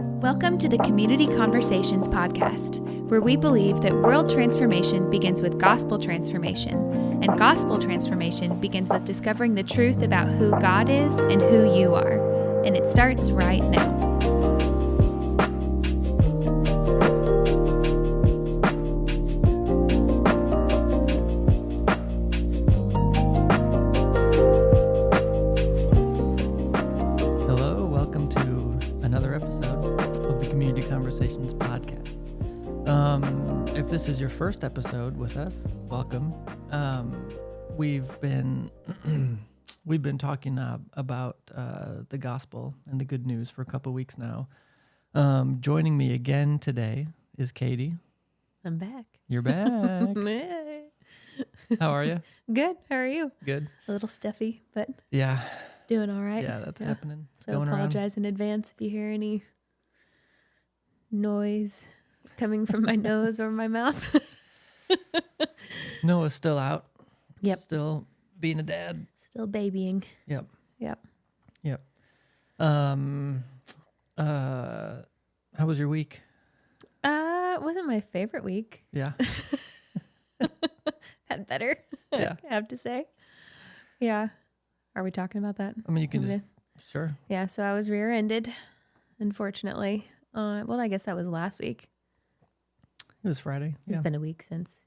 Welcome to the Community Conversations podcast, where we believe that world transformation begins with gospel transformation, and gospel transformation begins with discovering the truth about who God is and who you are. And it starts right now. Hello, welcome to another episode of the Community Conversations podcast. If this is your first episode with us, welcome. We've been talking about the gospel and the good news for a couple weeks now. Joining me again today is Katie. I'm back. You're back. How are you? Good. How are you? Good. A little stuffy, but Yeah. doing all right. Yeah, that's happening. It's So going apologize in advance if you hear any noise coming from my nose or my mouth. Noah's still out. Yep. Still being a dad. Still babying. Yep. Yep. How was your week? It wasn't my favorite week. Yeah. Had better, Yeah. I have to say. Yeah. Are we talking about that? I mean, you can just, sure. Yeah, so I was rear-ended, unfortunately. Well, I guess that was last week. It was Friday. It's Yeah. been a week since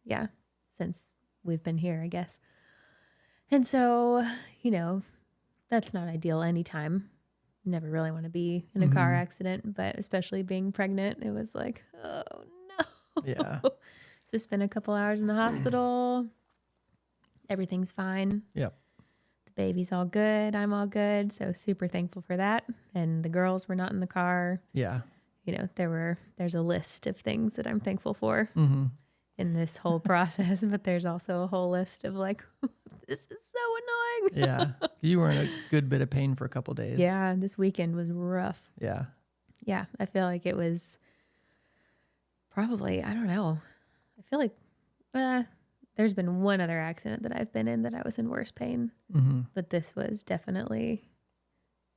we've been here, I guess. And so, that's not ideal anytime. Never really want to be in a car accident, but especially being pregnant, it was like, oh no. Yeah. So spent a couple hours in the hospital. Everything's fine. Yep. The baby's all good. I'm all good. So super thankful for that. And the girls were not in the car. Yeah. There's a list of things that I'm thankful for Mm-hmm. in this whole process, but there's also a whole list of like, this is so annoying. Yeah. You were in a good bit of pain for a couple days. Yeah, this weekend was rough. Yeah. Yeah, I feel like it was probably, I don't know. I feel like there's been one other accident that I've been in that I was in worse pain, Mm-hmm. but this was definitely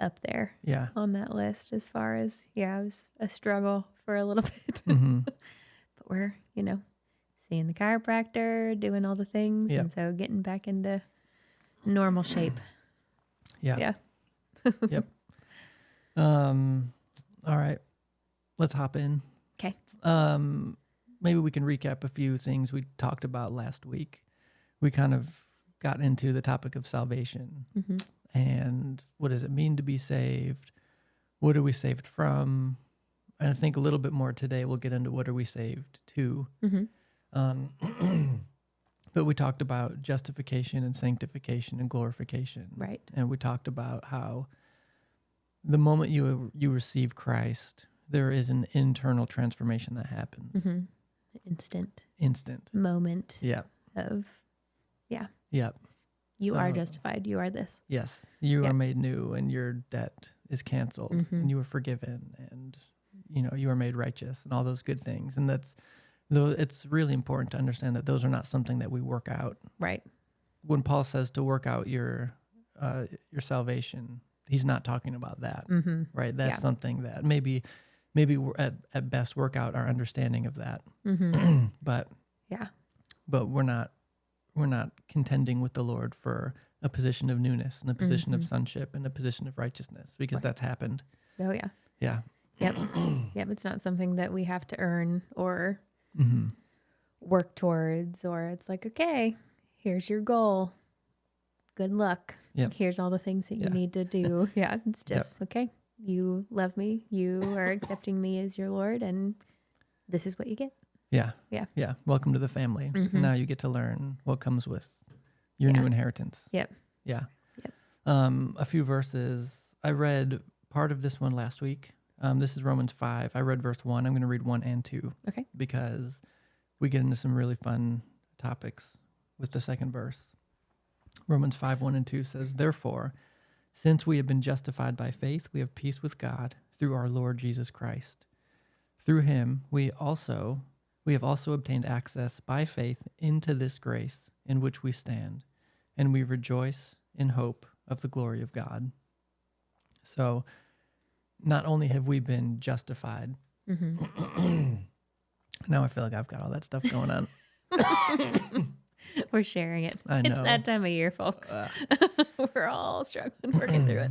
up there Yeah. on that list as far as, it was a struggle for a little bit. Mm-hmm. But we're, seeing the chiropractor, doing all the things, Yep. and so getting back into normal shape. Yeah. Yeah. Yep. All right. Let's hop in. Okay. Maybe we can recap a few things we talked about last week. We kind of got into the topic of salvation Mm-hmm. and what does it mean to be saved? What are we saved from? And I think a little bit more today we'll get into what are we saved to. Mm-hmm. But we talked about justification and sanctification and glorification. Right. And we talked about how the moment you receive Christ, there is an internal transformation that happens. Mm-hmm. Instant Instant. moment Yeah. of, Yeah. you are So- justified. You are this. Yes. You Yeah. are made new and your debt is canceled and you are forgiven and, you are made righteous and all those good things. And it's really important to understand that those are not something that we work out. Right. When Paul says to work out your salvation, he's not talking about that, Mm-hmm. right? That's Yeah. something that maybe we're at best work out our understanding of that, Mm-hmm. but Yeah. we're not contending with the Lord for a position of newness and a position of sonship and a position of righteousness because that's happened. Oh, yeah. Yeah. Yep. Yep. It's not something that we have to earn or Mm-hmm. work towards, or it's like, okay, here's your goal. Good luck. Yep. Here's all the things that you Yeah. need to do. Yeah. It's just, okay, you love me. You are accepting me as your Lord, and this is what you get. Yeah. Yeah. Yeah. Welcome to the family. Mhm. Now you get to learn what comes with your Yeah. new inheritance. Yep. Yeah. Yep. A few verses. I read part of this one last week. This is Romans 5. I read verse 1. I'm going to read 1 and 2. Okay. Because we get into some really fun topics with the second verse. Romans 5, 1 and 2 says, "Therefore, since we have been justified by faith, we have peace with God through our Lord Jesus Christ. Through him, we have also obtained access by faith into this grace in which we stand, and we rejoice in hope of the glory of God." So not only have we been justified, now I feel like I've got all that stuff going on. We're sharing it. I know. It's that time of year, folks. We're all struggling, working through it.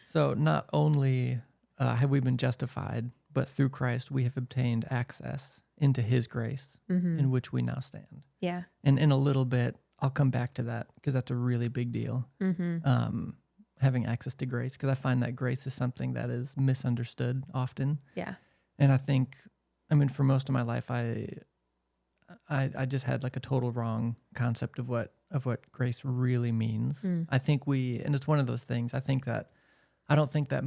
So not only have we been justified, but through Christ we have obtained access into his grace in which we now stand. Yeah. And in a little bit, I'll come back to that because that's a really big deal. Having access to grace, because I find that grace is something that is misunderstood often. Yeah. And I think, for most of my life, I just had like a total wrong concept of what grace really means. I think and it's one of those things, I don't think that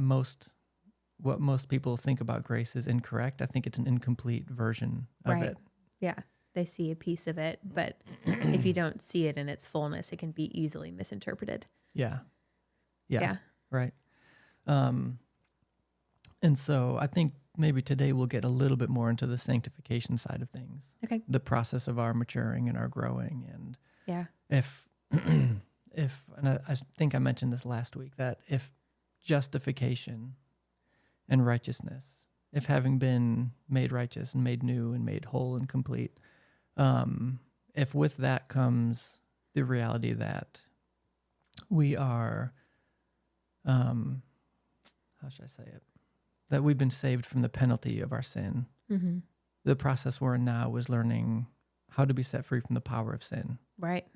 what most people think about grace is incorrect. I think it's an incomplete version of it. Yeah. They see a piece of it, but if you don't see it in its fullness, it can be easily misinterpreted. Yeah. Right. And so I think maybe today we'll get a little bit more into the sanctification side of things. Okay. The process of our maturing and our growing. And if and I think I mentioned this last week, that if justification and righteousness, if having been made righteous and made new and made whole and complete, if with that comes the reality that we are, how should I say it? That we've been saved from the penalty of our sin. The process we're in now is learning how to be set free from the power of sin. Right.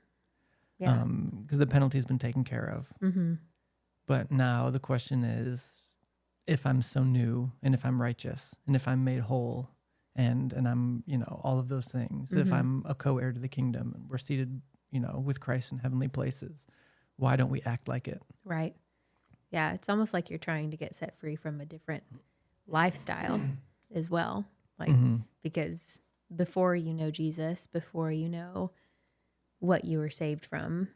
Yeah. Because the penalty's been taken care of. But now the question is, if I'm so new and if I'm righteous and if I'm made whole and I'm, all of those things, if I'm a co-heir to the kingdom and we're seated, with Christ in heavenly places, why don't we act like it? Right. Yeah. It's almost like you're trying to get set free from a different lifestyle as well. Like, because before you know Jesus, before you know what you were saved from,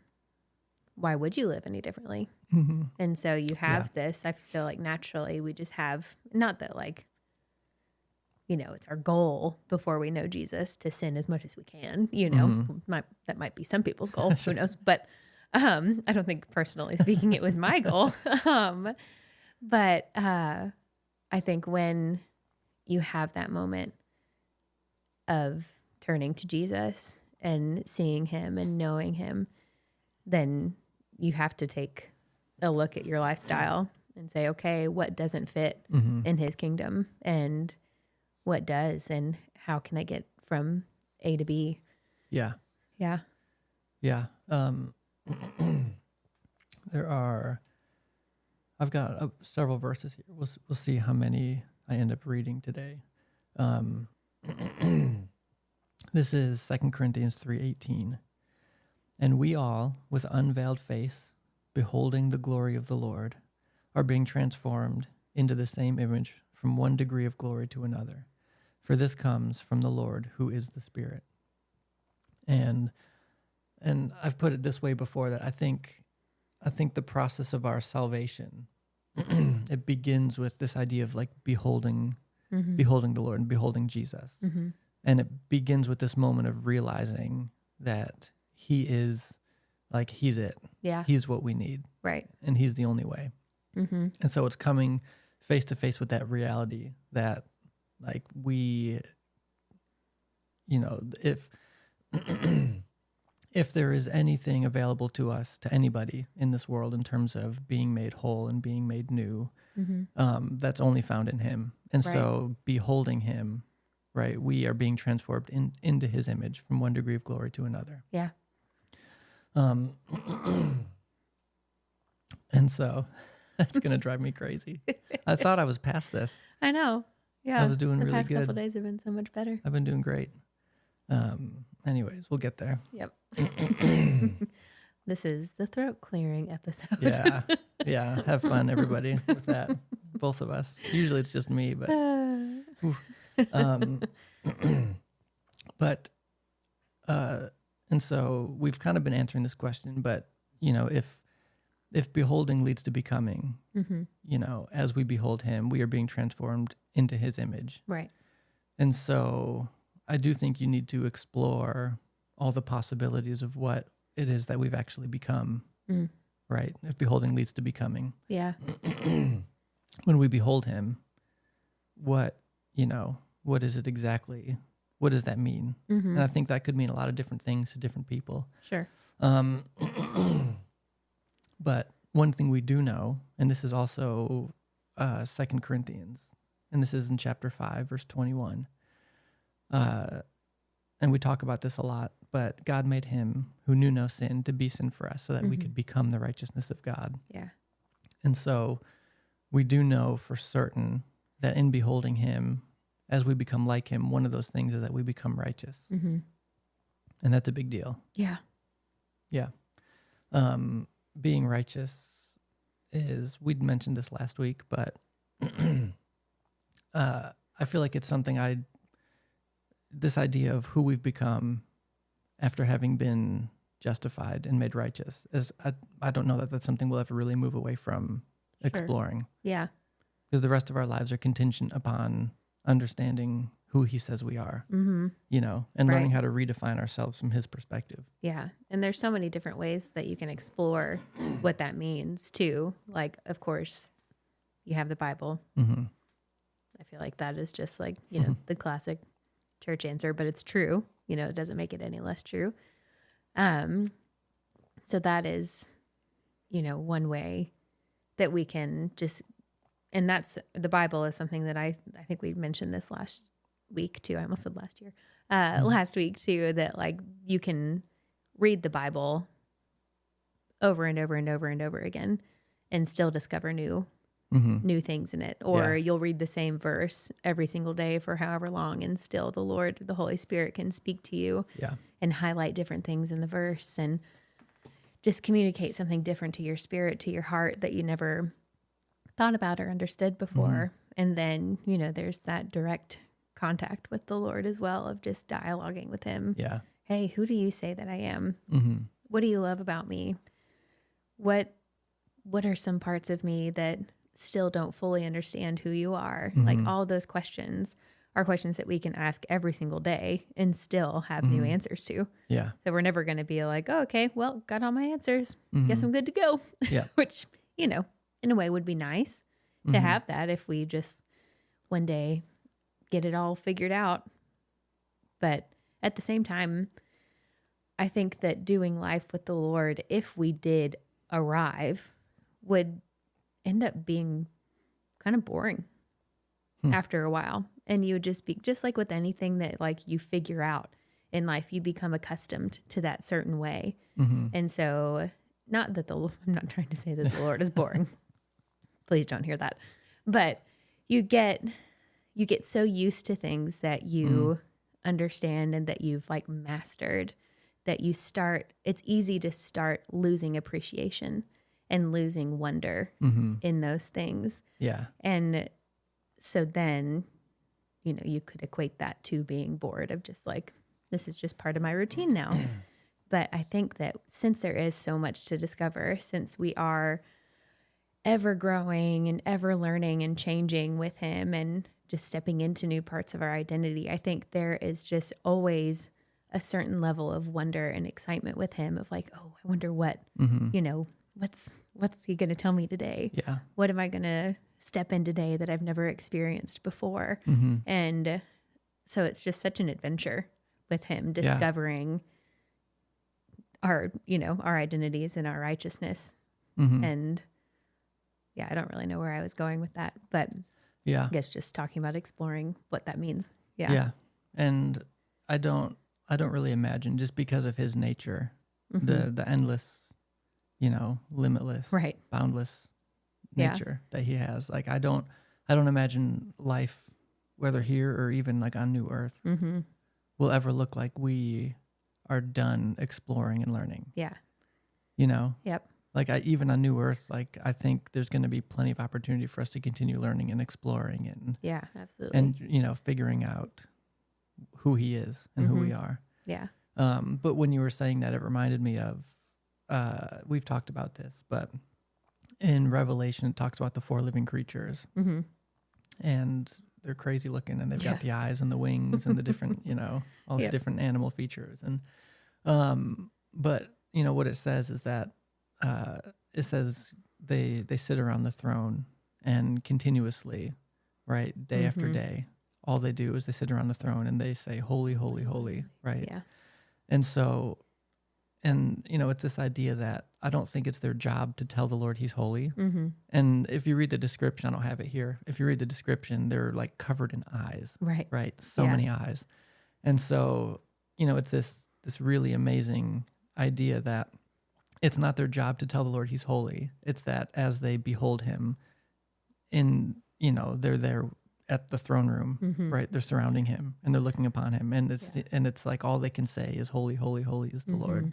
why would you live any differently? And so you have this, I feel like naturally we just have, not that like, it's our goal before we know Jesus to sin as much as we can, that might be some people's goal, who knows? But I don't think personally speaking, it was my goal. But I think when you have that moment of turning to Jesus and seeing him and knowing him, then you have to take a look at your lifestyle and say, okay, what doesn't fit in his kingdom and what does, and how can I get from A to B? Yeah. I've got several verses here. We'll see how many I end up reading today. This is 2 Corinthians 3:18. And we all, with unveiled face, beholding the glory of the Lord, are being transformed into the same image from one degree of glory to another. For this comes from the Lord, who is the Spirit. And I've put it this way before, that I think the process of our salvation, it begins with this idea of like beholding the Lord and beholding Jesus. And it begins with this moment of realizing that he is like, he's it. Yeah. He's what we need. Right. And he's the only way. And so it's coming face to face with that reality that like we, if if there is anything available to us, to anybody in this world in terms of being made whole and being made new, that's only found in him. And so beholding him, right, we are being transformed into his image from one degree of glory to another. Yeah. And so that's going to drive me crazy. I thought I was past this. I know. Yeah. I was doing really good. The past couple days have been so much better. I've been doing great. Anyways, we'll get there. Yep. This is the throat clearing episode. Yeah. Have fun, everybody, with that. Both of us. Usually it's just me, but. And so we've kind of been answering this question, but if beholding leads to becoming, as we behold him, we are being transformed into his image. Right. And so I do think you need to explore all the possibilities of what it is that we've actually become, right? If beholding leads to becoming. Yeah. when we behold him, what is it exactly? What does that mean? Mm-hmm. And I think that could mean a lot of different things to different people. Sure. But one thing we do know, and this is also 2 Corinthians, and this is in chapter 5, verse 21. And we talk about this a lot, but God made him who knew no sin to be sin for us so that we could become the righteousness of God. Yeah. And so we do know for certain that in beholding him, as we become like him, one of those things is that we become righteous. Mm-hmm. And that's a big deal. Yeah. Yeah. Being righteous is, we'd mentioned this last week, but I feel like it's something this idea of who we've become after having been justified and made righteous is, I don't know that that's something we'll ever really move away from exploring. Yeah. Because the rest of our lives are contingent upon understanding who he says we are, and learning how to redefine ourselves from his perspective. Yeah. And there's so many different ways that you can explore what that means too. Like, of course, you have the Bible. Mm-hmm. I feel like that is just like, the classic church answer, but it's true. It doesn't make it any less true. So that is, one way that we can just, and that's, the Bible is something that I think we mentioned this last week too. I almost said last year, last week too, that like you can read the Bible over and over and over and over again and still discover new things in it. Or you'll read the same verse every single day for however long, and still the Holy Spirit can speak to you and highlight different things in the verse and just communicate something different to your spirit, to your heart that you never thought about or understood before. And then, there's that direct contact with the Lord as well, of just dialoguing with him. Yeah. Hey, who do you say that I am? What do you love about me? What are some parts of me that still don't fully understand who you are? Like, all those questions are questions that we can ask every single day and still have new answers to. Yeah. So we're never going to be like, oh, okay, well, got all my answers. Guess I'm good to go. Yeah. Which, in a way would be nice to have that if we just one day get it all figured out. But at the same time, I think that doing life with the Lord, if we did arrive, would end up being kind of boring after a while. And you would just be, just like with anything that like you figure out in life, you become accustomed to that certain way. And so not that I'm not trying to say that the Lord is boring. Please don't hear that. But you get so used to things that you understand and that you've like mastered, that it's easy to start losing appreciation and losing wonder in those things. Yeah. And so then, you could equate that to being bored, of just like, this is just part of my routine now. But I think that since there is so much to discover, since we are ever growing and ever learning and changing with him and just stepping into new parts of our identity, I think there is just always a certain level of wonder and excitement with him, of like, oh, I wonder what, what's he going to tell me today? Yeah. What am I going to step in today that I've never experienced before? And so it's just such an adventure with him, discovering our identities and our righteousness. And I don't really know where I was going with that, but I guess just talking about exploring what that means. Yeah. And I don't really imagine, just because of his nature, the endless, limitless, boundless nature that he has. Like, I don't imagine life, whether here or even like on New Earth, will ever look like we are done exploring and learning. Yeah. Yep. Like, even on New Earth, like, I think there's going to be plenty of opportunity for us to continue learning and exploring and absolutely, and figuring out who he is and who we are. Yeah. But when you were saying that, it reminded me of we've talked about this, but in Revelation it talks about the 4 living creatures, and they're crazy looking, and they've got the eyes and the wings and the different, all the different animal features, and but what it says is that it says they sit around the throne, and continuously, right? Day after day, all they do is they sit around the throne and they say, holy, holy, holy, right? Yeah. And so, and, you know, it's this idea that I don't think it's their job to tell the Lord he's holy. And if you read the description, I don't have it here. If you read the description, they're like covered in eyes, Right. right? So many eyes. And so, you know, it's this really amazing idea that it's not their job to tell the Lord he's holy. It's that as they behold him in, you know, they're there at the throne room, right? They're surrounding him and they're looking upon him. And it's like all they can say is holy, holy, holy is the Lord.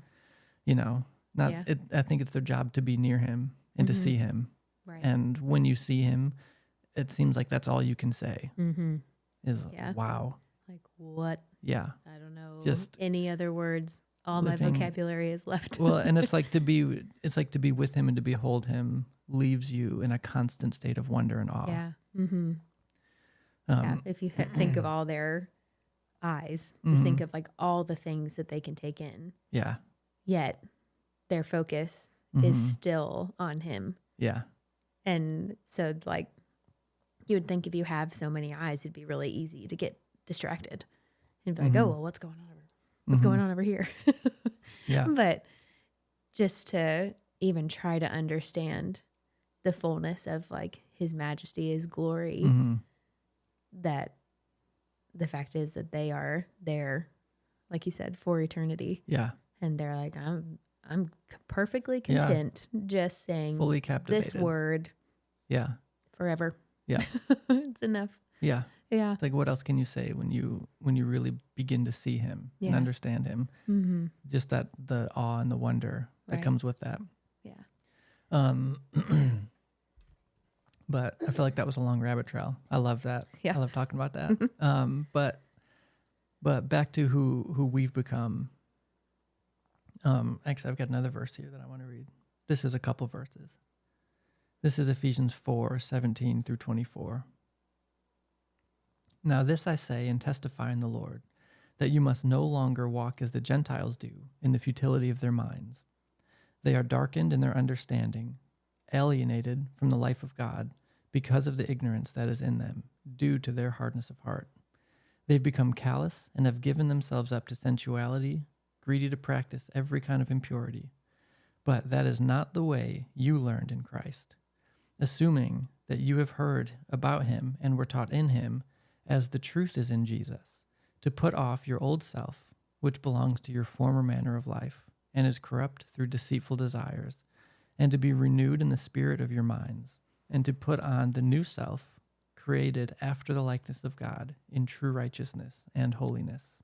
You know, I think it's their job to be near him and to see him. Right. And when you see him, it seems like that's all you can say is, wow. Like what? Yeah. I don't know. Just any other words. All my vocabulary is left. Well, and it's like to be with him and to behold him leaves you in a constant state of wonder and awe. Yeah. If you think of all their eyes, just think of like all the things that they can take in. Yeah. Yet their focus is still on him. Yeah. And so like you would think if you have so many eyes, it'd be really easy to get distracted and be like, oh, well, what's going on over here? Yeah. But just to even try to understand the fullness of like his majesty, his glory, that the fact is that they are there, like you said, for eternity. Yeah. And they're like, I'm perfectly content just saying fully captivated. This word. Yeah. Forever. Yeah. It's enough. Yeah. Yeah. It's like, what else can you say when you really begin to see him and understand him? Just that the awe and the wonder that comes with that. Yeah. But I feel like that was a long rabbit trail. I love that. Yeah. I love talking about that. But back to who we've become. Actually, I've got another verse here that I want to read. This is a couple verses. This is Ephesians 4:17 through 24. Now this I say and testify in the Lord, that you must no longer walk as the Gentiles do in the futility of their minds. They are darkened in their understanding, alienated from the life of God because of the ignorance that is in them, due to their hardness of heart. They've become callous and have given themselves up to sensuality, greedy to practice every kind of impurity. But that is not the way you learned in Christ, assuming that you have heard about him and were taught in him, as the truth is in Jesus, to put off your old self, which belongs to your former manner of life, and is corrupt through deceitful desires, and to be renewed in the spirit of your minds, and to put on the new self, created after the likeness of God, in true righteousness and holiness.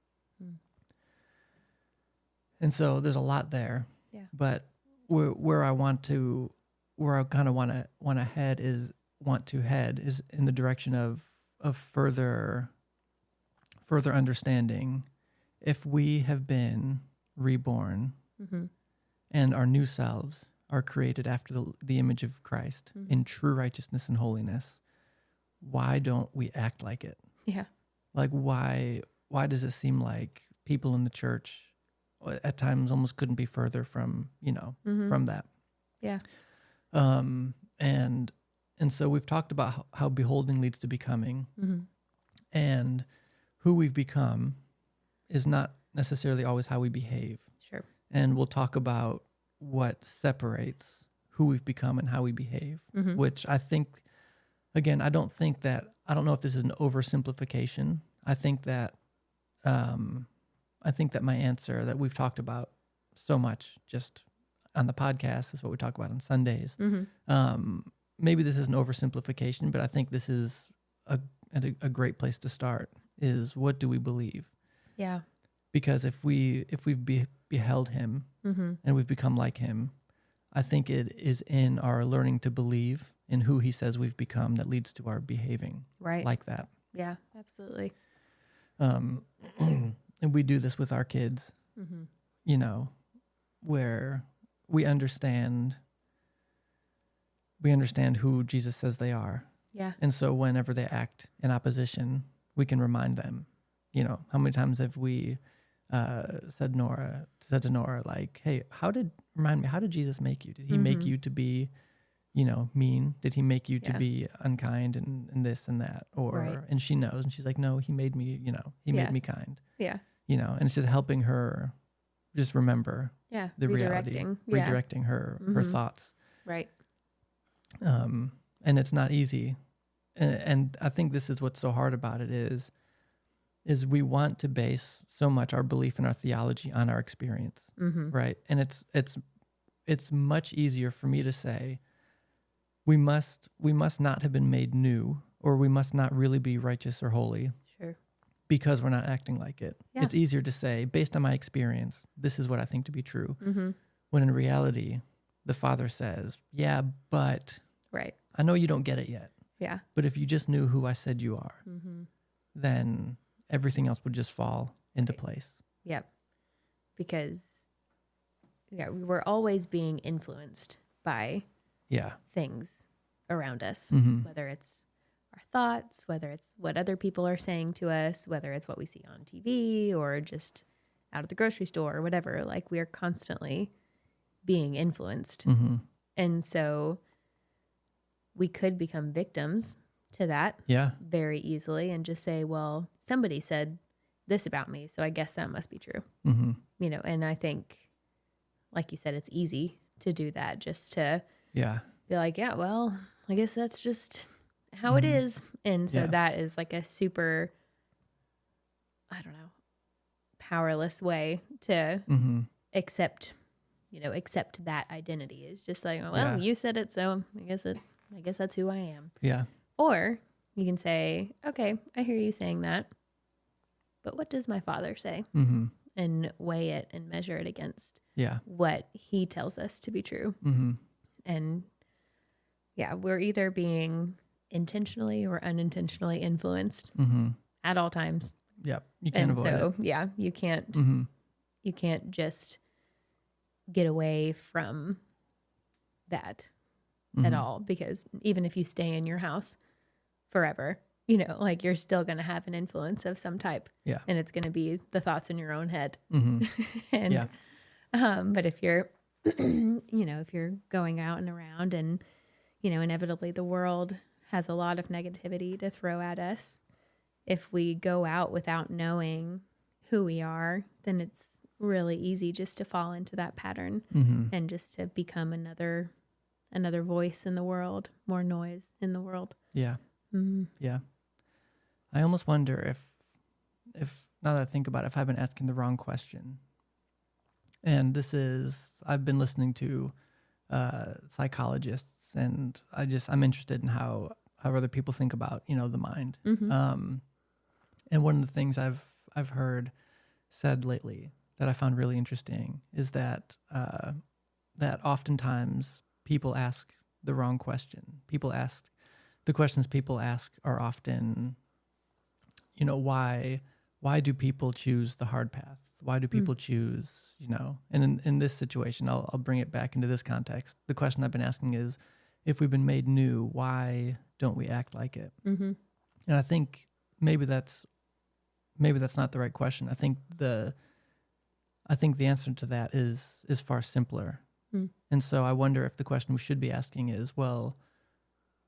And so there's a lot there. Yeah. But where I kind of want to head is in the direction of further understanding. If we have been reborn and our new selves are created after the image of Christ in true righteousness and holiness, why don't we act like it? Yeah. Like why does it seem like people in the church at times almost couldn't be further from, from that? Yeah. And so we've talked about how beholding leads to becoming, and who we've become is not necessarily always how we behave. Sure. And we'll talk about what separates who we've become and how we behave, which I think, again, I don't know if this is an oversimplification. I think that my answer that we've talked about so much just on the podcast is what we talk about on Sundays. Maybe this is an oversimplification, but I think this is a great place to start, is what do we believe? Yeah. Because if we've beheld him and we've become like him, I think it is in our learning to believe in who he says we've become that leads to our behaving like that. Yeah, absolutely. And we do this with our kids, where we understand who Jesus says they are. Yeah. And so whenever they act in opposition, we can remind them. How many times have we said to Nora, like, hey, how did Jesus make you? Did he make you to be, mean? Did he make you to Yeah. be unkind and this and that? Or, Right. and she knows, and she's like, no, he made me, he Yeah. made me kind, Yeah. and it's just helping her just remember Yeah. the reality, redirecting her thoughts. Right. And it's not easy. And I think this is what's so hard about it is we want to base so much our belief in our theology on our experience, right? And it's much easier for me to say, we must not have been made new, or we must not really be righteous or holy. Sure. Because we're not acting like it. Yeah. It's easier to say, based on my experience, this is what I think to be true. When in reality, the Father says, yeah, but Right. I know you don't get it yet. Yeah. But if you just knew who I said you are, then everything else would just fall into place. Yep. Because we're always being influenced by things around us, whether it's our thoughts, whether it's what other people are saying to us, whether it's what we see on TV or just out at the grocery store or whatever. Like, we are constantly being influenced. And so we could become victims to that very easily and just say, well, somebody said this about me, so I guess that must be true. And I think, like you said, it's easy to do that, just to be like, yeah, well, I guess that's just how it is. And so that is like a super, I don't know, powerless way to accept that identity. Is just like, well, you said it, so I guess that's who I am. Yeah. Or you can say, okay, I hear you saying that, but what does my Father say? And weigh it and measure it against what he tells us to be true. And we're either being intentionally or unintentionally influenced at all times. Yep. You can't avoid it. You can't just get away from that at all, because even if you stay in your house forever, like, you're still going to have an influence of some type. Yeah. And it's going to be the thoughts in your own head. And, but if you're, if you're going out and around and, inevitably the world has a lot of negativity to throw at us. If we go out without knowing who we are, then it's really easy just to fall into that pattern and just to become another voice in the world, more noise in the world. Yeah. Yeah. I almost wonder if now that I think about it, if I've been asking the wrong question. And I've been listening to psychologists, and I'm interested in how other people think about, the mind. And one of the things I've heard said lately that I found really interesting is that oftentimes people ask the wrong question. The questions people ask are often, why do people choose the hard path? Why do people choose, and in this situation, I'll bring it back into this context. The question I've been asking is, if we've been made new, why don't we act like it? And I think maybe that's not the right question. I think the answer to that is far simpler. And so I wonder if the question we should be asking is, well,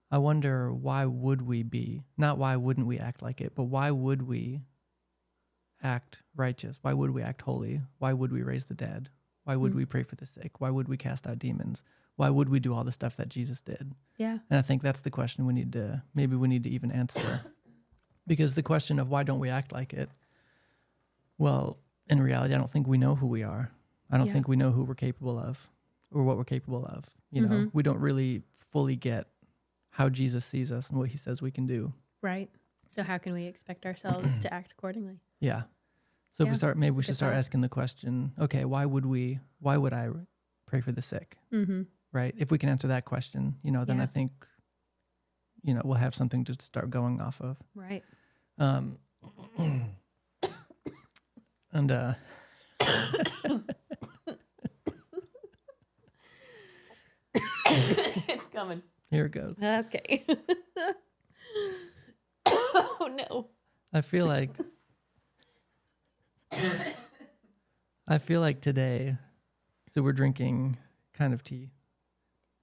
I wonder, why would we be, not why wouldn't we act like it, but why would we act righteous? Why would we act holy? Why would we raise the dead? Why would we pray for the sick? Why would we cast out demons? Why would we do all the stuff that Jesus did? Yeah. And I think that's the question we need to even answer. Because the question of why don't we act like it? Well, in reality, I don't think we know who we are. I don't think we know who we're capable of or what we're capable of. We don't really fully get how Jesus sees us and what he says we can do. Right. So how can we expect ourselves to act accordingly? Yeah. So if we should start asking the question, okay, why would I pray for the sick? Right. If we can answer that question, then I think, we'll have something to start going off of. Right. It's coming. Here it goes. Okay. Oh no. I feel like today, so we're drinking kind of tea.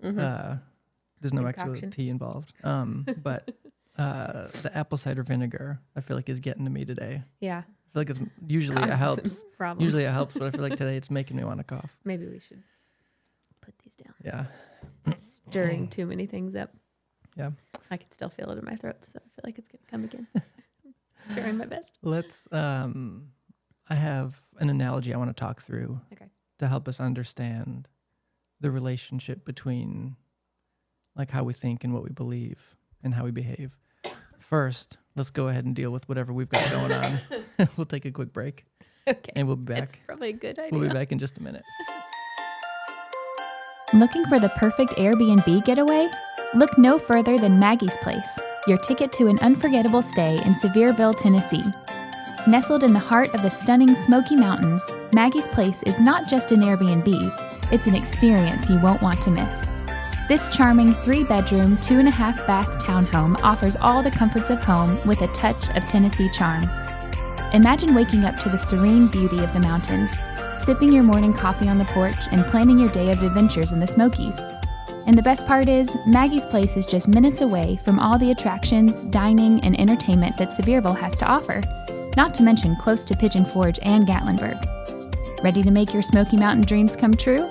This There's no actual Concoction. tea involved. But the apple cider vinegar, I feel like, is getting to me today. Yeah. I feel like it's usually it Causes helps. some problems. Usually it helps, but I feel like today it's making me want to cough. Maybe we should put these down. Yeah. Stirring too many things up. Yeah. I can still feel it in my throat, so I feel like it's going to come again. Trying my best. Let's, I have an analogy I want to talk through to help us understand the relationship between like how we think and what we believe and how we behave. First, let's go ahead and deal with whatever we've got going on. We'll take a quick break. Okay. And we'll be back. That's probably a good idea. We'll be back in just a minute. Looking for the perfect Airbnb getaway? Look no further than Maggie's Place, your ticket to an unforgettable stay in Sevierville, Tennessee. Nestled in the heart of the stunning Smoky Mountains, Maggie's Place is not just an Airbnb, it's an experience you won't want to miss. This charming 3-bedroom, 2.5-bath townhome offers all the comforts of home with a touch of Tennessee charm. Imagine waking up to the serene beauty of the mountains, sipping your morning coffee on the porch, and planning your day of adventures in the Smokies. And the best part is, Maggie's Place is just minutes away from all the attractions, dining, and entertainment that Sevierville has to offer, not to mention close to Pigeon Forge and Gatlinburg. Ready to make your Smoky Mountain dreams come true?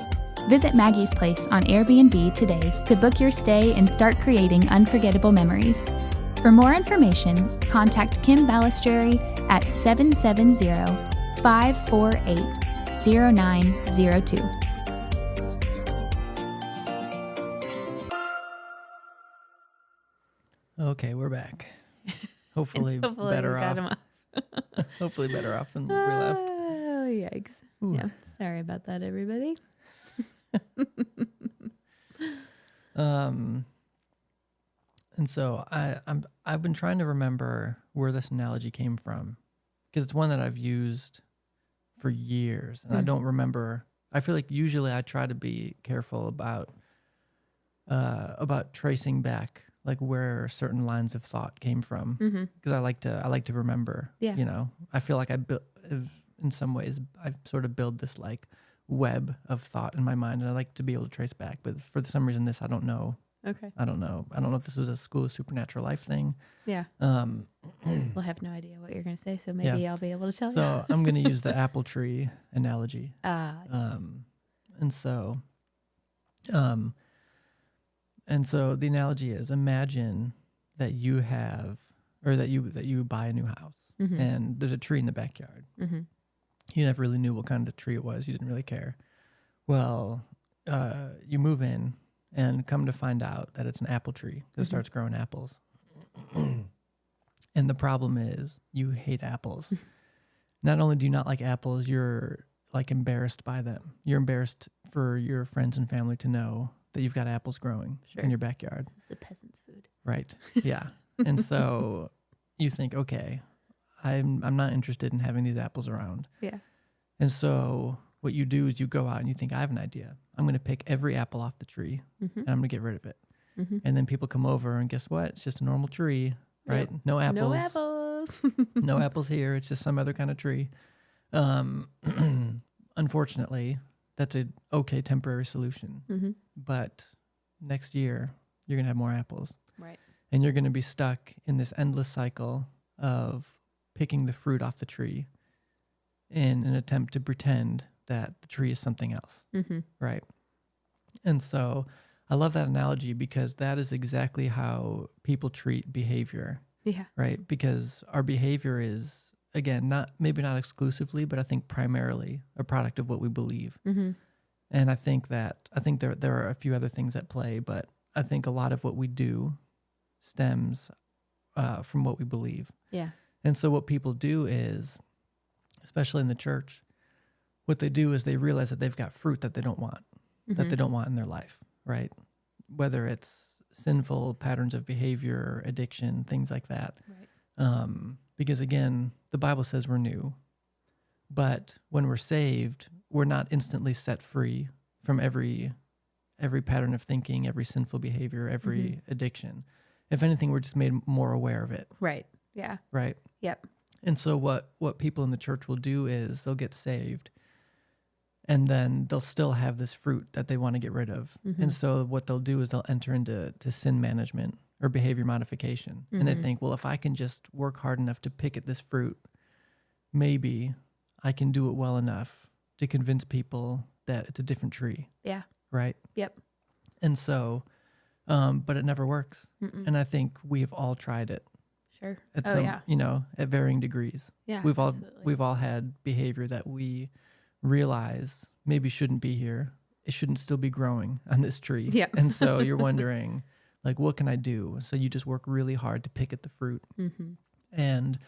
Visit Maggie's Place on Airbnb today to book your stay and start creating unforgettable memories. For more information, contact Kim Balistreri at 770-548-0902. Okay, we're back. Hopefully, Hopefully better we got off. him off. Hopefully better off than we left. Oh, yikes. Ooh. Yeah, sorry about that, everybody. And so I've been trying to remember where this analogy came from, because it's one that I've used for years, and I don't remember. I feel like usually I try to be careful about tracing back like where certain lines of thought came from, because I like to remember. Yeah. You know, I feel like in some ways I sort of build this like web of thought in my mind, and I like to be able to trace back. But for some reason, this I don't know. Okay. I don't know if this was a School of Supernatural Life thing. Yeah. We'll have no idea what you're going to say, so maybe I'll be able to tell you. So I'm going to use the apple tree analogy. Yes. And so the analogy is, imagine that you have, or that you buy a new house, and there's a tree in the backyard. You never really knew what kind of tree it was. You didn't really care. Well, you move in and come to find out that it's an apple tree that starts growing apples. And the problem is you hate apples. Not only do you not like apples, you're like embarrassed by them. You're embarrassed for your friends and family to know that you've got apples growing in your backyard. This is the peasant's food. Right. Yeah. And so you think, okay, I'm not interested in having these apples around. Yeah. And so what you do is you go out and you think, I have an idea. I'm going to pick every apple off the tree and I'm going to get rid of it. And then people come over and guess what? It's just a normal tree, right? Yep. No apples. No apples. No apples here. It's just some other kind of tree. Unfortunately, that's a okay temporary solution. But next year, you're going to have more apples. Right. And you're going to be stuck in this endless cycle of picking the fruit off the tree in an attempt to pretend that the tree is something else. Right. And so I love that analogy, because that is exactly how people treat behavior. Yeah. Right. Because our behavior is, again, maybe not exclusively, but I think primarily a product of what we believe. And I think there are a few other things at play, but I think a lot of what we do stems from what we believe. Yeah. And so what people do is, especially in the church, what they do is they realize that they've got fruit that they don't want, that they don't want in their life, right? Whether it's sinful patterns of behavior, addiction, things like that. Right. Because again, the Bible says we're new, but when we're saved, we're not instantly set free from every pattern of thinking, every sinful behavior, every addiction. If anything, we're just made more aware of it. Right. Yeah. Right. Yep. And so what people in the church will do is they'll get saved, and then they'll still have this fruit that they want to get rid of. And so what they'll do is they'll enter into sin management or behavior modification. And they think, well, if I can just work hard enough to pick at this fruit, maybe I can do it well enough to convince people that it's a different tree. Yeah. Right? Yep. And so, but it never works. And I think we've all tried it. Sure. At some, at varying degrees. Yeah. We've all had behavior that we realize maybe shouldn't be here. It shouldn't still be growing on this tree. Yeah. And so you're wondering, like, what can I do? So you just work really hard to pick at the fruit. And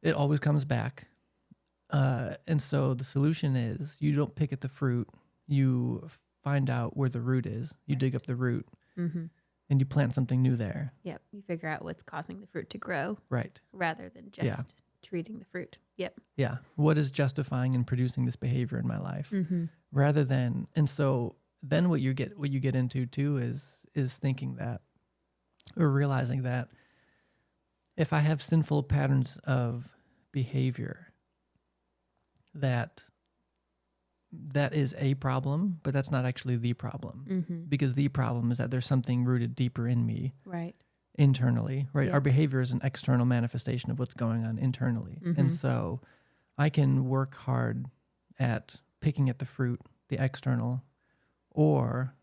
it always comes back. And so the solution is you don't pick at the fruit. You find out where the root is. You dig up the root. And you plant something new there. Yep. You figure out what's causing the fruit to grow. Right. Rather than just treating the fruit. Yep. Yeah. What is justifying and producing this behavior in my life? Rather than, and so then what you get into too is thinking that, or realizing that if I have sinful patterns of behavior, that is a problem, but that's not actually the problem. Because the problem is that there's something rooted deeper in me. Right. Internally, right? Yeah. Our behavior is an external manifestation of what's going on internally. And so I can work hard at picking at the fruit, the external, or,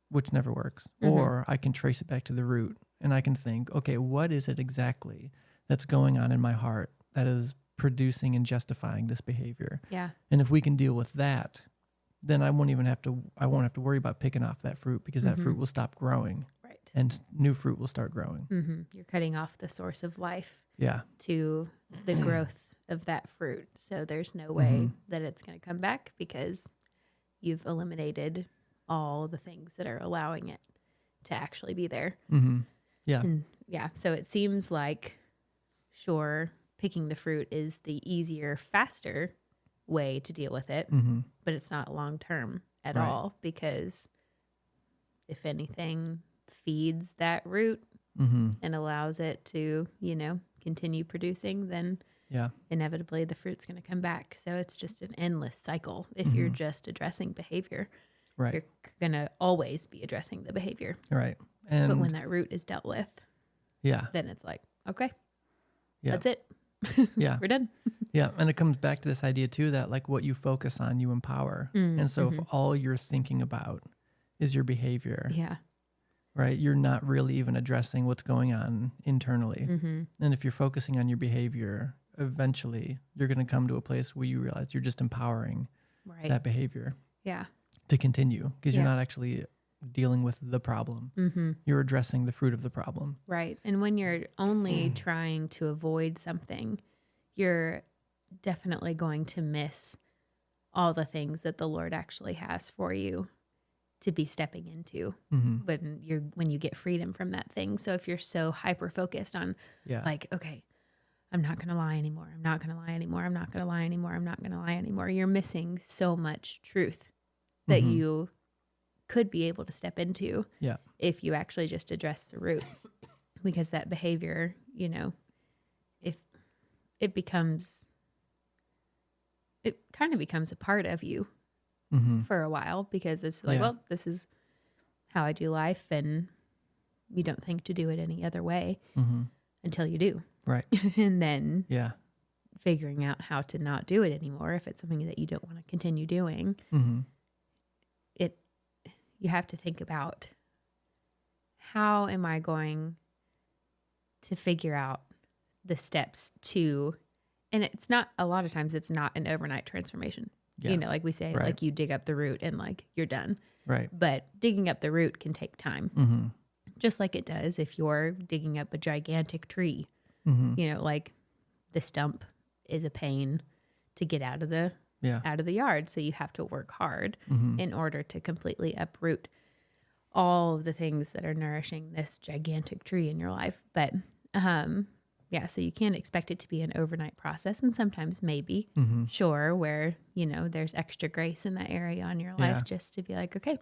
which never works, or I can trace it back to the root and I can think, okay, what is it exactly that's going on in my heart that is producing and justifying this behavior? Yeah. And if we can deal with that, then I won't have to worry about picking off that fruit, because that fruit will stop growing. Right. And new fruit will start growing. You're cutting off the source of life Yeah. to the growth of that fruit. So there's no way that it's going to come back, because you've eliminated all the things that are allowing it to actually be there. Yeah. And so it seems like, sure, picking the fruit is the easier, faster way to deal with it, but it's not long-term at Right. all, because if anything feeds that root and allows it to, continue producing, then Yeah. inevitably the fruit's going to come back. So it's just an endless cycle. If you're just addressing behavior, Right. you're going to always be addressing the behavior. Right. And But when that root is dealt with, yeah. then it's like, okay, Yeah. that's it. Yeah. We're done. Yeah. And it comes back to this idea too, that like what you focus on, you empower. And so if all you're thinking about is your behavior, Yeah. right, you're not really even addressing what's going on internally. And if you're focusing on your behavior, eventually you're going to come to a place where you realize you're just empowering Right. that behavior Yeah. to continue, because you're Yeah. not actually dealing with the problem. You're addressing the fruit of the problem. Right. And when you're only trying to avoid something, you're definitely going to miss all the things that the Lord actually has for you to be stepping into when you get freedom from that thing. So if you're so hyper focused on Yeah. like, okay, I'm not going to lie anymore. I'm not going to lie anymore. I'm not going to lie anymore. I'm not going to lie anymore. You're missing so much truth that you could be able to step into Yeah. if you actually just address the root. Because that behavior, if it kind of becomes a part of you for a while, because it's like, Yeah. well, this is how I do life, and you don't think to do it any other way until you do. Right. And then Yeah. figuring out how to not do it anymore if it's something that you don't want to continue doing. You have to think about, how am I going to figure out the steps to, and it's not, a lot of times it's not an overnight transformation. Yeah. Like we say, Right. like you dig up the root and like you're done. Right. But digging up the root can take time. Just like it does if you're digging up a gigantic tree. Like the stump is a pain to get out of the yard. So you have to work hard in order to completely uproot all of the things that are nourishing this gigantic tree in your life. But so you can't expect it to be an overnight process. And sometimes maybe, sure, where, there's extra grace in that area on your life, just to be like, okay,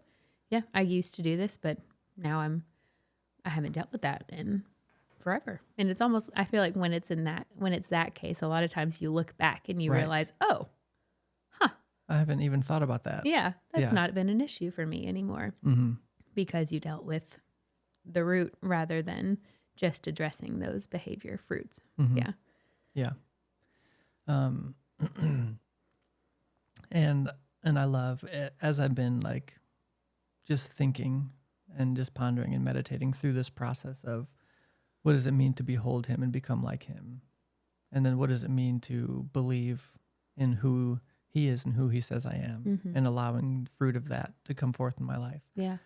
yeah, I used to do this, but now I haven't dealt with that in forever. And it's almost, I feel like when it's that case, a lot of times you look back and you Right. realize, I haven't even thought about that. Yeah, that's Yeah. not been an issue for me anymore because you dealt with the root rather than just addressing those behavior fruits. Yeah. Yeah. And I love it, as I've been like just thinking and just pondering and meditating through this process of what does it mean to behold him and become like him? And then what does it mean to believe in who he is and who he says I am, and allowing the fruit of that to come forth in my life. Yeah.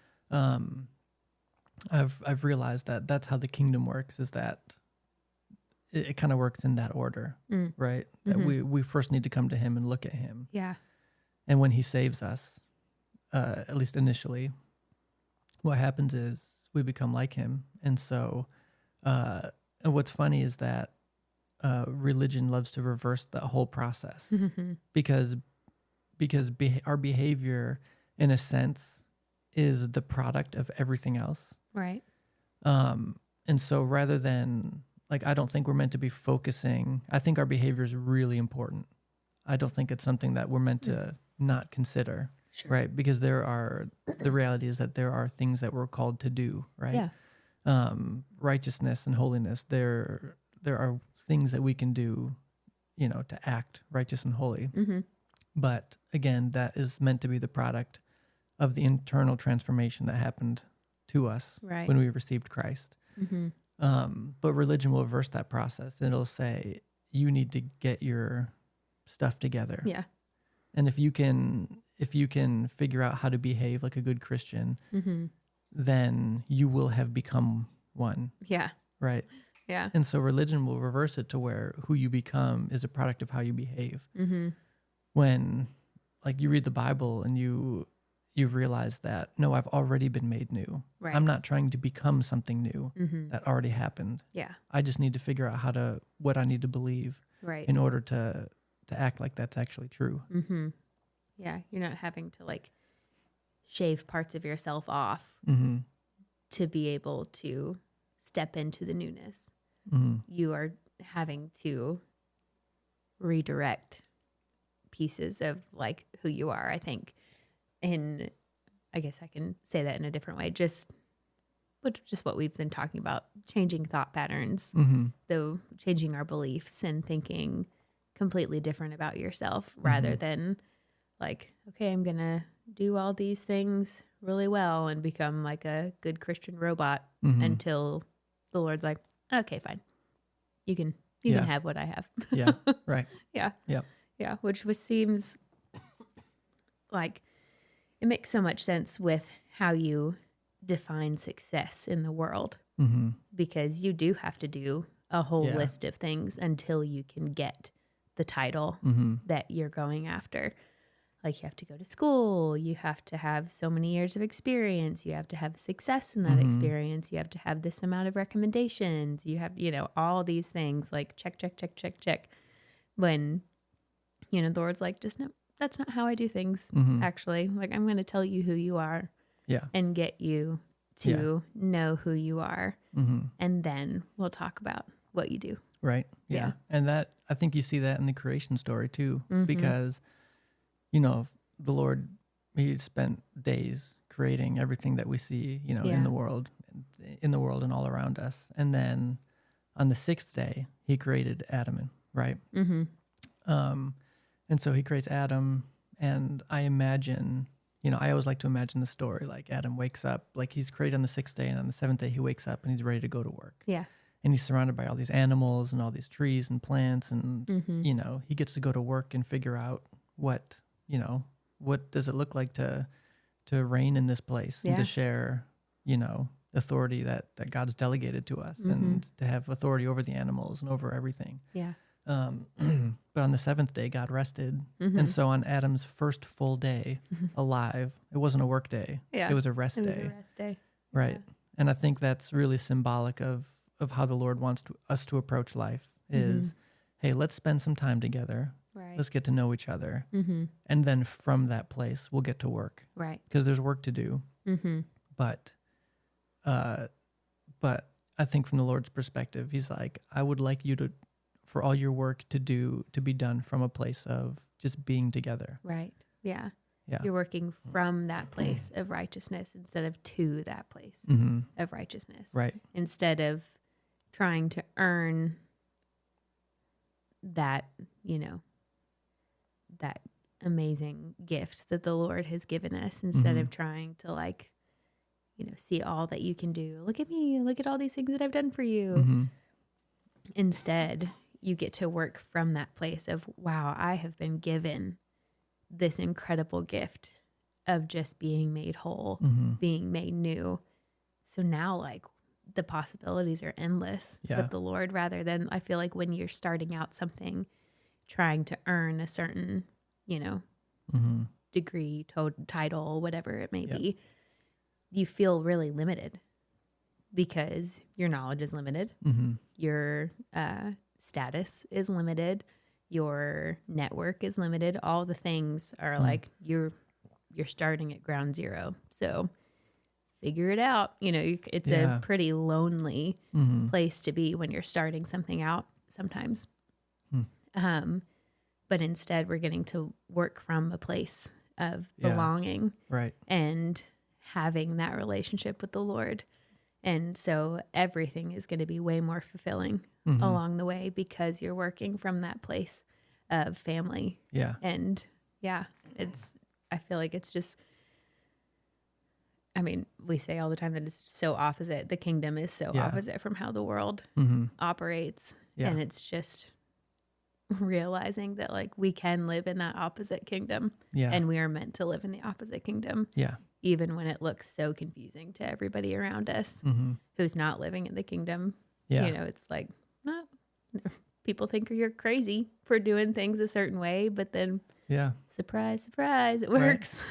I've realized that that's how the kingdom works, is that it kind of works in that order, right? That we first need to come to him and look at him. Yeah. And when he saves us, at least initially, what happens is we become like him. And so and what's funny is that religion loves to reverse the whole process because our behavior, in a sense, is the product of everything else. Right. And so rather than, like, I don't think we're meant to be focusing. I think our behavior is really important. I don't think it's something that we're meant to not consider. Sure. Right. Because the reality is that there are things that we're called to do, right? Yeah. Righteousness and holiness. There are things that we can do, to act righteous and holy. But again, that is meant to be the product of the internal transformation that happened to us Right. when we received Christ. But religion will reverse that process. And it'll say, you need to get your stuff together. Yeah. And if you can figure out how to behave like a good Christian, then you will have become one. Yeah. Right. Yeah. And so religion will reverse it to where who you become is a product of how you behave. When, like, you read the Bible and you realize that, no, I've already been made new. Right. I'm not trying to become something new that already happened. Yeah. I just need to figure out what I need to believe Right. in order to act like that's actually true. Yeah. You're not having to like shave parts of yourself off to be able to step into the newness. You are having to redirect pieces of like who you are, I think. And I guess I can say that in a different way. Just what we've been talking about, changing thought patterns, though changing our beliefs and thinking completely different about yourself rather than like, okay, I'm going to do all these things really well and become like a good Christian robot until the Lord's like, okay, fine. You can have what I have. Yeah. Right. Yeah. Yep. Yeah. Which seems like it makes so much sense with how you define success in the world, because you do have to do a whole list of things until you can get the title that you're going after. Like, you have to go to school, you have to have so many years of experience, you have to have success in that experience, you have to have this amount of recommendations, you have, all these things, like check. When, the Lord's like, just no, that's not how I do things, actually. Like, I'm going to tell you who you are and get you to know who you are. And then we'll talk about what you do. Right. Yeah. And that, I think you see that in the creation story too, because, the Lord, he spent days creating everything that we see, in the world and all around us. And then on the sixth day, he created Adam, right? And so he creates Adam, and I imagine, I always like to imagine the story, like Adam wakes up, like he's created on the sixth day, and on the seventh day he wakes up and he's ready to go to work. Yeah. And he's surrounded by all these animals and all these trees and plants, and, he gets to go to work and figure out what does it look like to reign in this place and to share, authority that God's delegated to us, and to have authority over the animals and over everything. Yeah. But on the seventh day, God rested. And so on Adam's first full day alive, it wasn't a work day. Yeah. It was a rest day. It was a rest day. Right. Yeah. And I think that's really symbolic of how the Lord wants us to approach life is, hey, let's spend some time together. Right. Let's get to know each other. And then from that place, we'll get to work. Right. Because there's work to do. But I think from the Lord's perspective, he's like, I would like you for all your work to be done from a place of just being together. Right. Yeah. Yeah. You're working from that place of righteousness instead of to that place of righteousness. Right. Instead of trying to earn that, that amazing gift that the Lord has given us, instead of trying to see all that you can do. Look at me, look at all these things that I've done for you. Instead, you get to work from that place of, wow, I have been given this incredible gift of just being made whole, being made new. So now the possibilities are endless with the Lord, rather than, I feel like when you're starting out something, trying to earn a certain, degree, title, whatever it may be, you feel really limited because your knowledge is limited. Your status is limited. Your network is limited. All the things are you're starting at ground zero. So figure it out. It's a pretty lonely place to be when you're starting something out sometimes. But instead we're getting to work from a place of belonging, right, and having that relationship with the Lord. And so everything is going to be way more fulfilling along the way because you're working from that place of family. Yeah. And I feel like it's just, we say all the time that it's so opposite. The kingdom is so opposite from how the world operates. Yeah. And it's just realizing that we can live in that opposite kingdom, and we are meant to live in the opposite kingdom. Yeah. Even when it looks so confusing to everybody around us who's not living in the kingdom. Yeah. It's no, people think you're crazy for doing things a certain way, but then surprise, surprise, it works.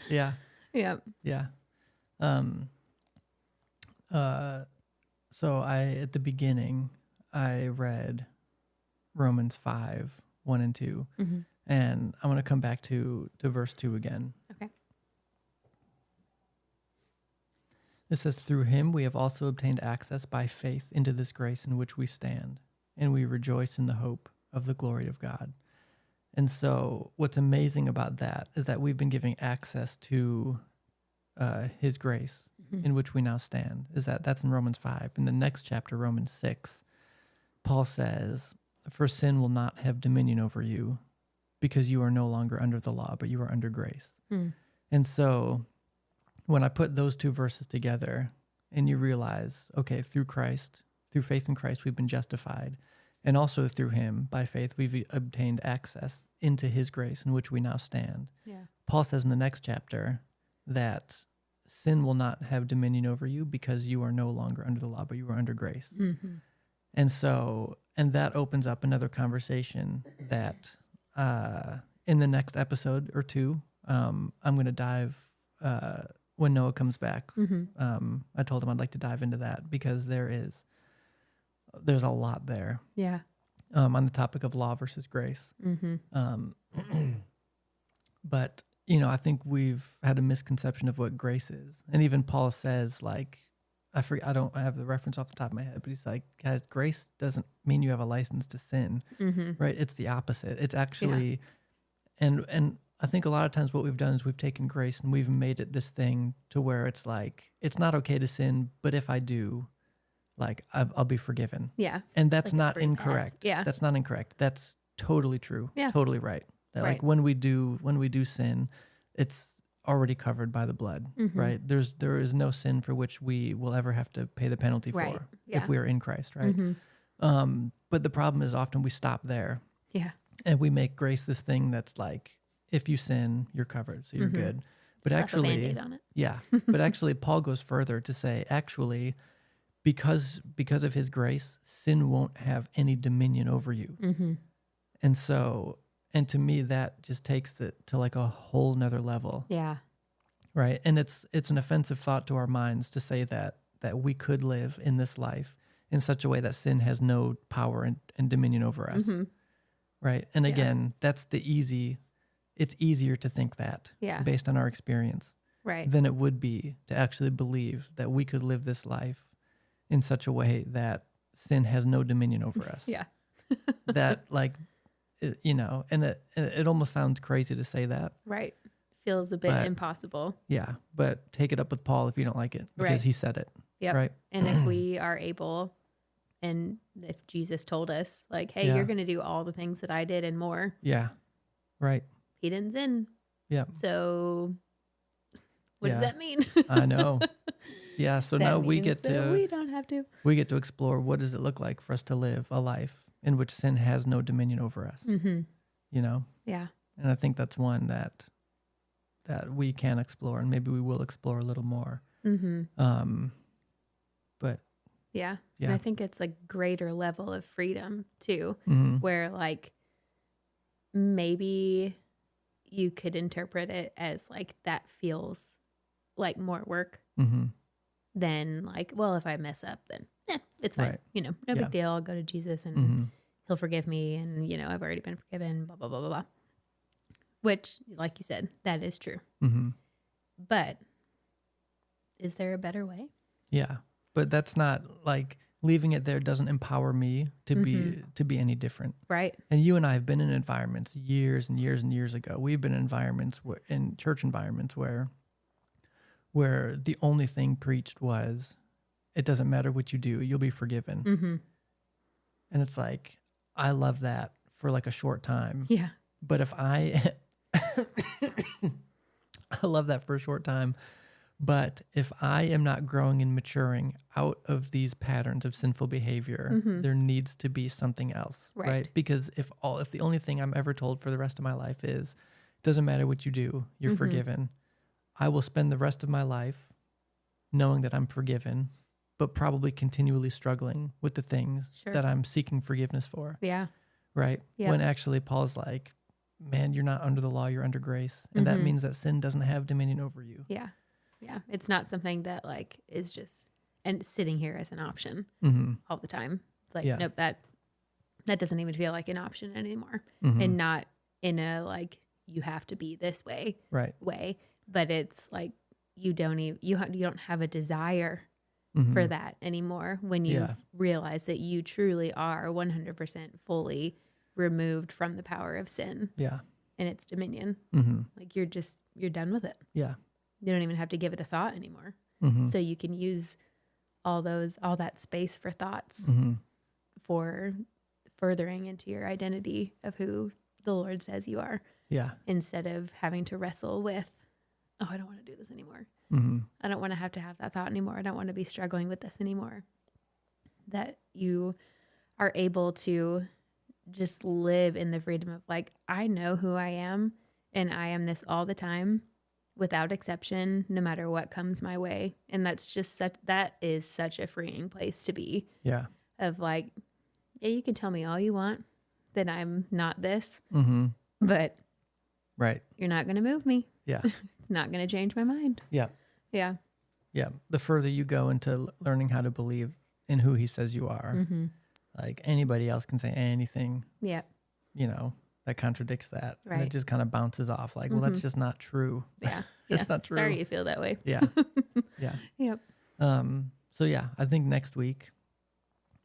Yeah. Yeah. Yeah. So at the beginning, I read Romans 5, 1 and 2, and I'm going to come back to verse 2 again. Okay. It says, through him we have also obtained access by faith into this grace in which we stand, and we rejoice in the hope of the glory of God. And so what's amazing about that is that we've been giving access to his grace in which we now stand. That's in Romans 5. In the next chapter, Romans 6, Paul says, for sin will not have dominion over you because you are no longer under the law, but you are under grace. And so when I put those two verses together and you realize, okay, through Christ, through faith in Christ, we've been justified. And also through him, by faith, we've obtained access into his grace in which we now stand. Yeah. Paul says in the next chapter that sin will not have dominion over you because you are no longer under the law, but you are under grace. And so, and that opens up another conversation that in the next episode or two, I'm going to dive, when Noah comes back, I told him I'd like to dive into that because there's a lot there. Yeah. On the topic of law versus grace. But, I think we've had a misconception of what grace is. And even Paul says, I don't have the reference off the top of my head, but he's like, guys, grace doesn't mean you have a license to sin, right? It's the opposite. It's actually, and I think a lot of times what we've done is we've taken grace and we've made it this thing to where it's it's not okay to sin, but if I do, I'll be forgiven. Yeah. And that's not incorrect. Pass. Yeah. That's not incorrect. That's totally true. Yeah. Totally right. That when we do sin, it's already covered by the blood, right? There is no sin for which we will ever have to pay the penalty for if we are in Christ, right? But the problem is often we stop there. Yeah. And we make grace this thing that's if you sin, you're covered, so you're good. But actually, a Band-Aid on it. Yeah. But actually, Paul goes further to say, actually, because of his grace, sin won't have any dominion over you. And so, and to me, that just takes it to a whole nother level. Yeah. Right. And it's an offensive thought to our minds to say that we could live in this life in such a way that sin has no power and dominion over us. Right. And again, it's easier to think that based on our experience than it would be to actually believe that we could live this life in such a way that sin has no dominion over us. Yeah. That and it almost sounds crazy to say that. Right. Feels a bit But- impossible. Yeah, but take it up with Paul if you don't like it, because Right. he said it. Yep. Right. And if we are able, and if Jesus told us, like, hey, Yeah. you're going to do all the things that I did and more, Yeah. Right. he didn't sin. Yeah. So what does Yeah. that mean? I know. Yeah. So That now we means get that to we don't have to. explore, what does it look like for us to live a life in which sin has no dominion over us. Mm-hmm. Yeah. And I think that's one that we can explore, and maybe we will explore a little more. Mm-hmm. But Yeah. Yeah. And I think it's a greater level of freedom too, mhm. where like maybe you could interpret it as like that feels like more work Mhm. than like, well, if I mess up, then it's fine. Right. No Yeah. big deal. I'll go to Jesus and Mhm. he'll forgive me. And, I've already been forgiven, blah, blah, blah, blah, blah. Which, like you said, that is true. Mhm. But is there a better way? Yeah. But that's not like, leaving it there doesn't empower me to be any different. Right. And you and I have been in environments years and years and years ago. We've been in environments in church environments where the only thing preached was, it doesn't matter what you do, you'll be forgiven. Mm-hmm. And it's like, I love that for like a short time. Yeah. But if I love that for a short time, but if I am not growing and maturing out of these patterns of sinful behavior, there needs to be something else, right? Because if the only thing I'm ever told for the rest of my life is, it doesn't matter what you do, you're forgiven, I will spend the rest of my life knowing that I'm forgiven, but probably continually struggling with the things that I'm seeking forgiveness for. Yeah. Right? Yep. When actually Paul's like, man, you're not under the law, you're under grace. And that means that sin doesn't have dominion over you. Yeah. Yeah. It's not something that like is just and sitting here as an option all the time. It's like, nope, that doesn't even feel like an option anymore. And not in a like, you have to be this way. But it's like you don't have a desire for that anymore when you realize that you truly are 100% fully removed from the power of sin and its dominion. Like you're done with it. Yeah. You don't even have to give it a thought anymore. So you can use all that space for thoughts for furthering into your identity of who the Lord says you are. Yeah. Instead of having to wrestle with, oh, I don't want to do this anymore. I don't want to have that thought anymore. I don't want to be struggling with this anymore. That you are able to just live in the freedom of like, I know who I am and I am this all the time without exception, no matter what comes my way. And that is such a freeing place to be. Yeah. Of like, yeah, you can tell me all you want that I'm not this, but you're not going to move me. Yeah. It's not going to change my mind. Yeah. Yeah. Yeah. The further you go into learning how to believe in who he says you are, like anybody else can say anything, Yeah. That contradicts that. Right. And it just kind of bounces off like, well, that's just not true. Yeah. It's not true. Sorry you feel that way. Yeah. Yeah. Yep. So yeah, I think next week,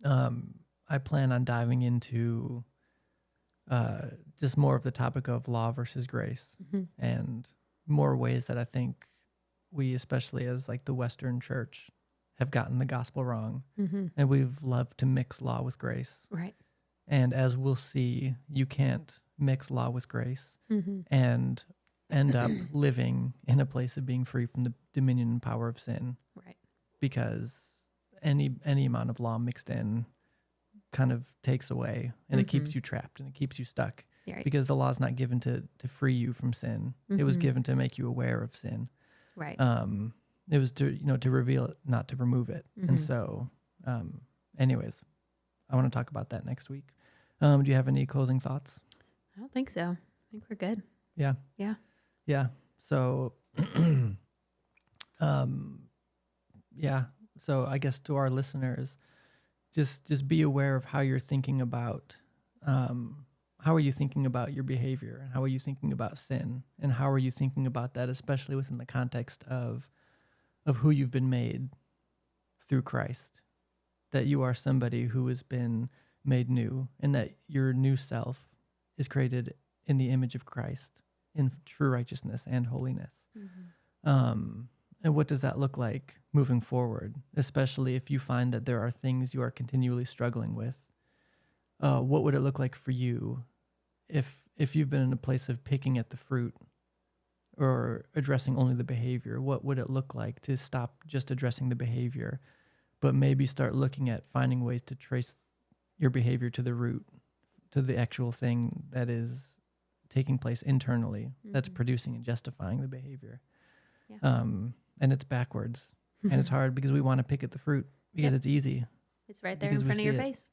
I plan on diving into just more of the topic of law versus grace and more ways that I think we, especially as like the Western church, have gotten the gospel wrong. And we've loved to mix law with grace. Right. And as we'll see, you can't mix law with grace and end up living in a place of being free from the dominion and power of sin. Right. Because any amount of law mixed in kind of takes away and it keeps you trapped and it keeps you stuck. Right. Because the law is not given to free you from sin. It was given to make you aware of sin. Right. It was to reveal it, not to remove it. And so, anyways, I want to talk about that next week. Do you have any closing thoughts? I don't think so. I think we're good. Yeah. Yeah. Yeah. So, yeah. So I guess to our listeners, just be aware of how you're thinking about, how are you thinking about your behavior? And how are you thinking about sin? And how are you thinking about that, especially within the context of who you've been made through Christ? That you are somebody who has been made new and that your new self is created in the image of Christ in true righteousness and holiness. And what does that look like moving forward, especially if you find that there are things you are continually struggling with? What would it look like for you if you've been in a place of picking at the fruit or addressing only the behavior? What would it look like to stop just addressing the behavior, but maybe start looking at finding ways to trace your behavior to the root, to the actual thing that is taking place internally, that's producing and justifying the behavior? Yeah. And it's backwards, and it's hard because we want to pick at the fruit because it's easy. It's right there because in we front of see your it. face.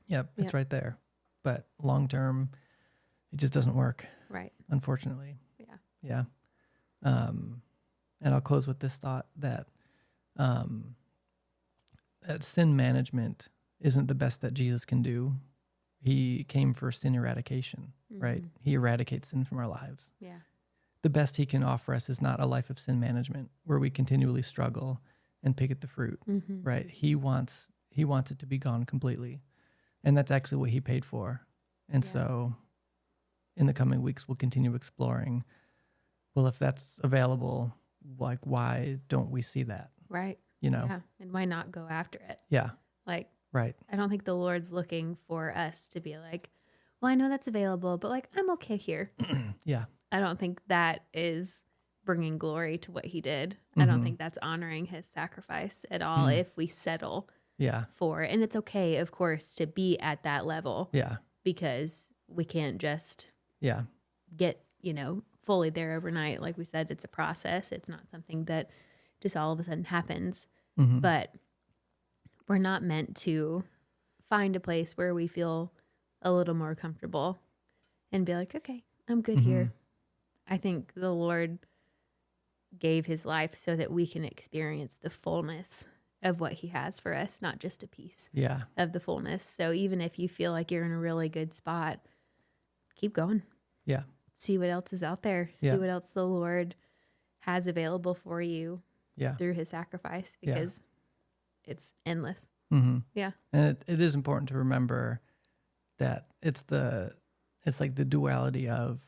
Yep, Yep. it's right there. But long term, it just doesn't work, Right. unfortunately. Yeah. Yeah. And I'll close with this thought that that sin management isn't the best that Jesus can do. He came for sin eradication, right? He eradicates sin from our lives. Yeah. The best he can offer us is not a life of sin management where we continually struggle and pick at the fruit, right? He wants it to be gone completely. And that's actually what he paid for. And so in the coming weeks, we'll continue exploring, well, if that's available, like, why don't we see that? Right. You know? Yeah. And why not go after it? Yeah. Like, Right. I don't think the Lord's looking for us to be like, well, I know that's available, but like, I'm okay here. Yeah. I don't think that is bringing glory to what he did. I don't think that's honoring his sacrifice at all if we settle Yeah. for it. And it's okay, of course, to be at that level Yeah. because we can't just Yeah. get, fully there overnight. Like we said, it's a process. It's not something that just all of a sudden happens. But we're not meant to find a place where we feel a little more comfortable and be like, okay, I'm good here. I think the Lord gave his life so that we can experience the fullness of what he has for us, not just a piece Yeah. of the fullness. So even if you feel like you're in a really good spot, keep going. Yeah. See what else is out there. Yeah. See what else the Lord has available for you Yeah. through his sacrifice, because it's endless. Yeah. And it is important to remember that it's like the duality of,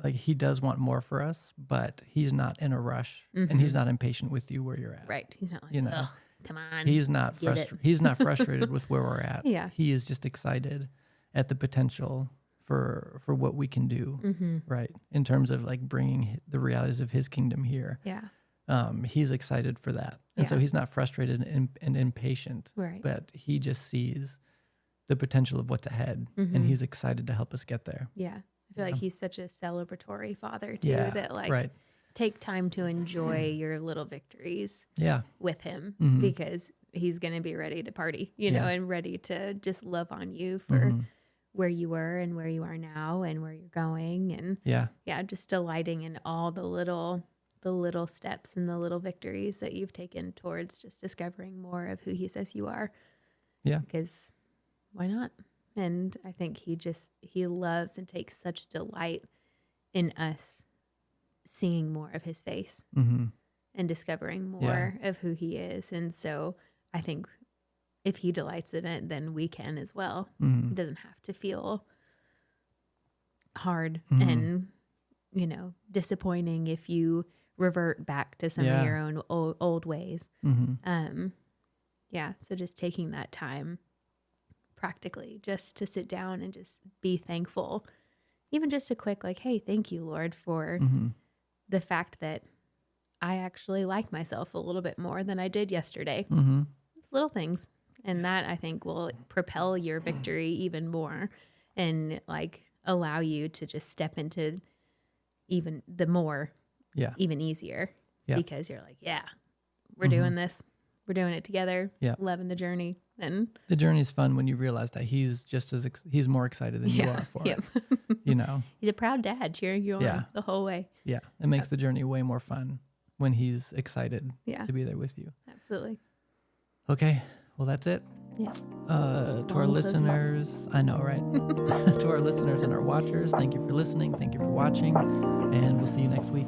like, he does want more for us, but he's not in a rush and he's not impatient with you where you're at. Right. He's not like, You know, ugh, come on. He's not get it." he's not frustrated with where we're at. Yeah. He is just excited at the potential for what we can do, right? In terms of like bringing the realities of his kingdom here. Yeah. He's excited for that. And so Yeah. he's not frustrated and impatient, Right. but he just sees the potential of what's ahead and he's excited to help us get there. Yeah. I feel like he's such a celebratory father too, Yeah, that like right. take time to enjoy your little victories Yeah. with him because he's going to be ready to party, Yeah. and ready to just love on you for where you were and where you are now and where you're going. And Yeah. just delighting in all the little steps and the little victories that you've taken towards just discovering more of who he says you are. Yeah. Because why not? And I think he loves and takes such delight in us seeing more of his face and discovering more of who he is. And so I think if he delights in it, then we can as well. It doesn't have to feel hard and, disappointing if you revert back to some of your own old ways. So just taking that time practically just to sit down and just be thankful, even just a quick like, hey, thank you, Lord, for the fact that I actually like myself a little bit more than I did yesterday. It's little things. And that I think will propel your victory even more and like allow you to just step into even the more, even easier because you're like, we're doing this. We're doing it together. Yeah. Loving the journey. And The journey's fun when you realize that he's just as he's more excited than you are for it. He's a proud dad cheering you on the whole way. Yeah. It makes the journey way more fun when he's excited to be there with you. Absolutely. Okay. Well, that's it. Yeah. To our listeners, I know, right? To our listeners and our watchers, thank you for listening. Thank you for watching. And we'll see you next week.